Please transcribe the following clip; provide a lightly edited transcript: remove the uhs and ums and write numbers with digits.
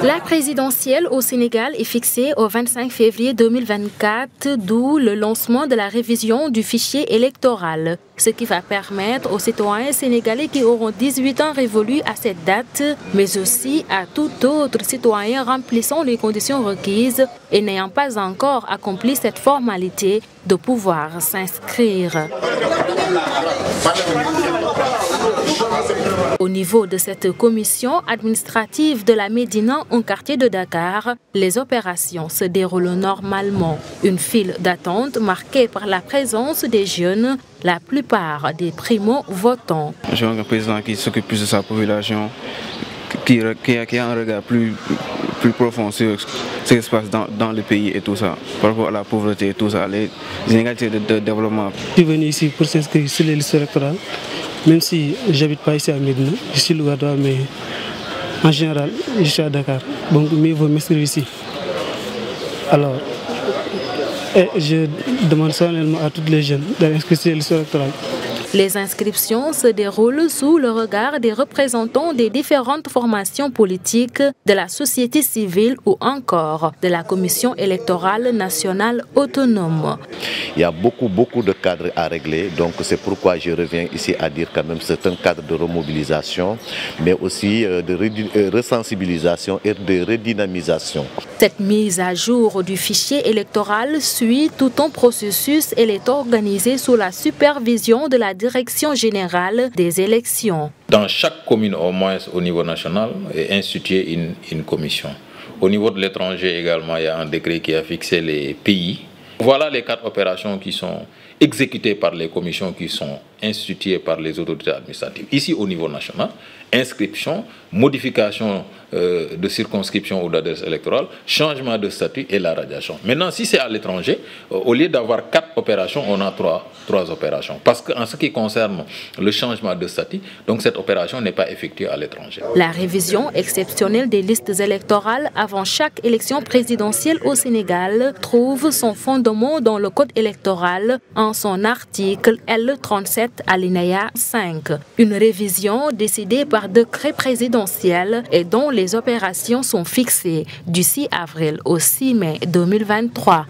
La présidentielle au Sénégal est fixée au 25 février 2024, d'où le lancement de la révision du fichier électoral, ce qui va permettre aux citoyens sénégalais qui auront 18 ans révolus à cette date, mais aussi à tout autre citoyen remplissant les conditions requises et n'ayant pas encore accompli cette formalité de pouvoir s'inscrire. Au niveau de cette commission administrative de la Médina, un quartier de Dakar, les opérations se déroulent normalement. Une file d'attente marquée par la présence des jeunes, la plupart des primo-votants. J'ai un président qui s'occupe plus de sa population, qui a un regard plus profond sur ce qui se passe dans le pays et tout ça, par rapport à la pauvreté et tout ça, les inégalités de développement. Je suis venu ici pour s'inscrire sur les listes électorales, même si je n'habite pas ici à Médina, je suis Lougadois, mais en général, je suis à Dakar. Donc, mieux vaut m'inscrire ici. Alors, je demande solennellement à tous les jeunes d'inscrire sur les listes électorales. Les inscriptions se déroulent sous le regard des représentants des différentes formations politiques, de la société civile ou encore de la Commission électorale nationale autonome. Il y a beaucoup de cadres à régler, donc c'est pourquoi je reviens ici à dire quand même que c'est un cadre de remobilisation, mais aussi de resensibilisation et de redynamisation. Cette mise à jour du fichier électoral suit tout un processus et est organisée sous la supervision de la Direction générale des élections. Dans chaque commune, au moins au niveau national, est instituée une commission. Au niveau de l'étranger également, il y a un décret qui a fixé les pays. Voilà les 4 opérations qui sont exécutées par les commissions qui sont instituées par les autorités administratives. Ici, au niveau national, inscription, modification de circonscription ou d'adresse électorale, changement de statut et la radiation. Maintenant, si c'est à l'étranger, au lieu d'avoir 4 opérations, on a 3 opérations. Parce qu'en ce qui concerne le changement de statut, donc cette opération n'est pas effectuée à l'étranger. La révision exceptionnelle des listes électorales avant chaque élection présidentielle au Sénégal trouve son fondement dans le code électoral en son article L37 alinéa 5. Une révision décidée par décret présidentiel et dont les opérations sont fixées du 6 avril au 6 mai 2023.